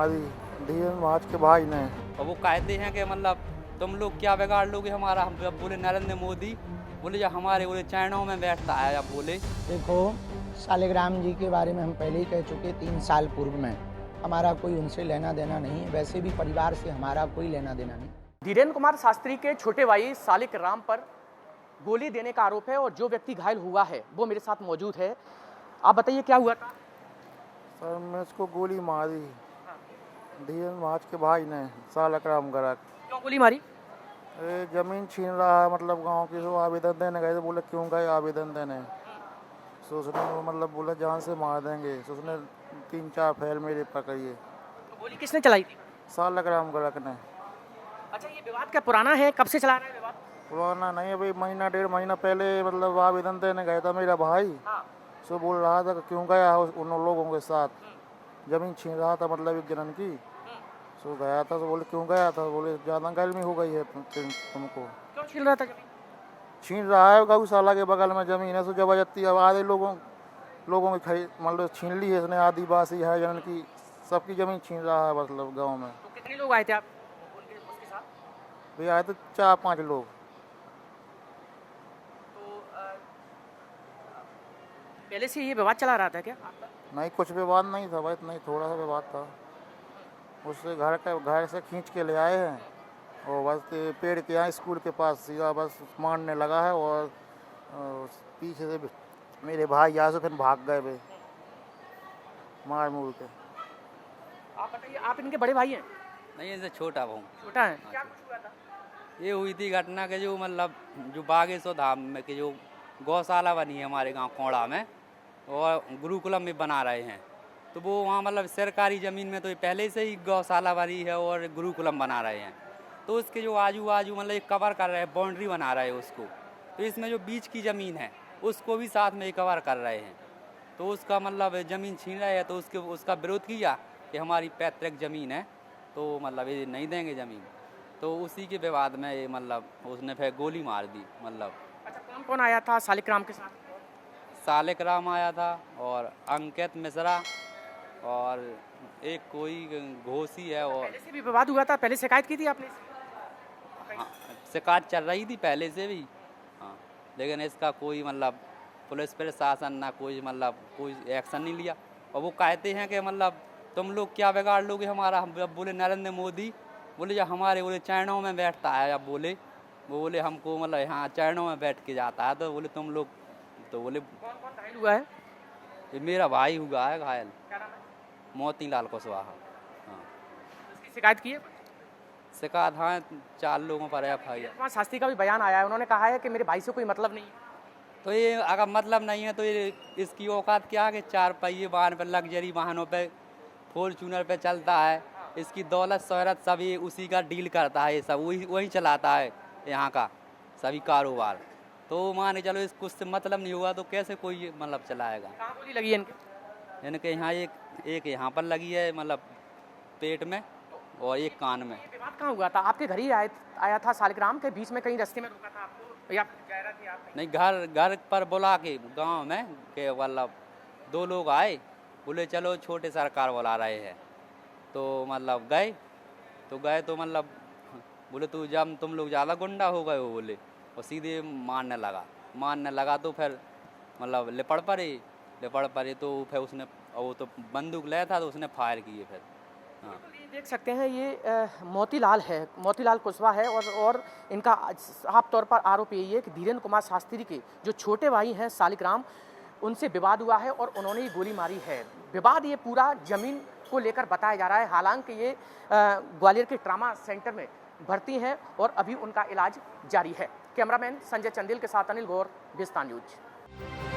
मारी धीरेन्द्र महाराज के भाई ने। और वो कहते हैं कि मतलब तुम लोग क्या बिगाड़ लोगे हमारा। हम जब बोले नरेंद्र मोदी बोले जब हमारे बोले चरणों में बैठता है, अब बोले देखो सालिग्राम जी के बारे में हम पहले ही कह चुके 3 साल पूर्व में, हमारा कोई उनसे लेना देना नहीं है, वैसे भी परिवार से हमारा कोई लेना देना नहीं। धीरेन्द्र कुमार शास्त्री के छोटे भाई सालिग्राम पर गोली देने का आरोप है और जो व्यक्ति घायल हुआ है वो मेरे साथ मौजूद है। आप बताइए क्या हुआ था? सर मैं इसको गोली मारी धीरेन्द्र महाराज के भाई ने सालिग्राम गरक। क्यों गोली मारी? जमीन छीन रहा है, मतलब गांव की जो आवेदन देने गए थे, बोले क्यों गए आवेदन देने, तो उसने मतलब बोला जान से मार देंगे, तो उसने 3-4 फैल मेरे पकड़िए। तो गोली किसने चलाई थी? सालिग्राम गरक ने। अच्छा, ये विवाद क्या पुराना है? कब से चला रहा है विवाद? पुराना नहीं, अभी महीना 1.5 महीना पहले मतलब आवेदन देने गया था मेरा भाई। सो बोल रहा था कि क्यों गया उन लोगों के साथ, जमीन छीन रहा था मतलब एक जनन की। सो गया था, तो बोले क्यों गया था, बोले ज़्यादा गर्मी हो गई है तुमको। क्यों छीन रहा था जमीन? छीन रहा है गौशाला के बगल में ज़मीन है, सो जबरदस्ती अब आधे लोगों की खरीद मतलब छीन ली है इसने, आदिवासी है जनन की, सबकी ज़मीन छीन रहा है मतलब गाँव में। तो कितने लोग आए थे आप उसके साथ? भी आए तो 4-5 लोग। तो पहले से ये विवाद चला रहा था क्या आपका? नहीं, कुछ विवाद नहीं था भाई, इतना ही थोड़ा सा विवाद था। उससे घर से खींच के ले आए हैं और बस पेड़ के यहाँ स्कूल के पास सीधा बस मारने लगा है और पीछे से मेरे भाई यहाँ से फिर भाग गए वे मार मूर के। आप बताइए, आप इनके बड़े भाई हैं? नहीं इनसे छोटा भाऊ। छोटा है? क्या कुछ हुआ था? ये हुई थी घटना के जो मतलब जो बागेश्वर धाम में के जो गौशाला बनी है हमारे गांव कोड़ा में और गुरुकुलम में बना रहे हैं, तो वो वहाँ मतलब सरकारी ज़मीन में तो ये पहले से ही गौशाला बनी है और गुरुकुलम बना रहे हैं, तो उसके जो आजू बाजू मतलब एक कवर कर रहे हैं, बाउंड्री बना रहे हैं उसको, तो इसमें जो बीच की ज़मीन है उसको भी साथ में कवर कर रहे हैं, तो उसका मतलब ज़मीन छीन रहे हैं, तो उसका विरोध किया कि हमारी पैतृक ज़मीन है तो मतलब ये नहीं देंगे ज़मीन, तो उसी के विवाद में ये मतलब उसने फिर गोली मार दी मतलब। अच्छा, कौन कौन आया था सालिग्राम के साथ? सालिग्राम आया था और अंकित मिश्रा और एक कोई घोसी है। और पहले से भी विवाद हुआ था? पहले शिकायत की थी आपने? हाँ, शिकायत चल रही थी पहले से भी। हाँ, लेकिन इसका कोई मतलब पुलिस प्रशासन ना कोई मतलब कोई एक्शन नहीं लिया। और वो कहते हैं कि मतलब तुम लोग क्या बिगाड़ लोगे हमारा। हम जब बोले नरेंद्र मोदी बोले जब हमारे बोले चरणों में बैठता है, अब बोले वो बोले हमको मतलब यहाँ चरणों में बैठ के जाता है, तो बोले तुम लोग, तो बोले कौन कौन घायल हुआ है? ये मेरा भाई हुआ है घायल, क्या नाम है? मोतीलाल कुशवाहा। हाँ, इसकी शिकायत की है? शिकायत हाँ 4 लोगों पर FIR। कुमार शास्त्री का भी बयान आया है, उन्होंने कहा है कि मेरे भाई से कोई मतलब नहीं है। तो ये अगर मतलब नहीं है तो ये इसकी औकात क्या है कि 4 पहिए वाहन पर लग्जरी वाहनों पे फॉर्च्यूनर पे चलता है, इसकी दौलत शोहरत सभी उसी का डील करता है, ये सब वही चलाता है यहाँ का सभी कारोबार। तो मान के चलो इसको उससे मतलब नहीं हुआ तो कैसे कोई मतलब चलाएगा। कहाँ गोली लगी है इनके? इनके यहाँ एक यहाँ पर लगी है मतलब पेट में और एक कान में। ये विवाद कहाँ हुआ था? आपके घर ही आया था सालिग्राम के बीच में, कहीं रास्ते में रोका था आपको या कह रहा थी आप? नहीं, घर पर बुला के गांव में के मतलब 2 लोग आए, बोले चलो छोटे सरकार बुला रहे हैं, तो मतलब गए तो मतलब बोले तू जब तुम लोग ज़्यादा गुंडा हो गए हो बोले, और सीधे मारने लगा तो फिर मतलब लिपड़ पड़े तो फिर उसने, वो तो बंदूक ले था तो उसने फायर किए फिर। हाँ, ये देख सकते हैं, ये मोतीलाल है, मोतीलाल कुशवाहा है और इनका साफ तौर पर आरोप यही है कि धीरेन्द्र कुमार शास्त्री के जो छोटे भाई हैं सालिग्राम, उनसे विवाद हुआ है और उन्होंने ये गोली मारी है। विवाद ये पूरा जमीन को लेकर बताया जा रहा है। हालांकि ये ग्वालियर के ट्रामा सेंटर में भर्ती हैं और अभी उनका इलाज जारी है। कैमरामैन संजय चंदेल के साथ अनिल गौर, विस्तार न्यूज।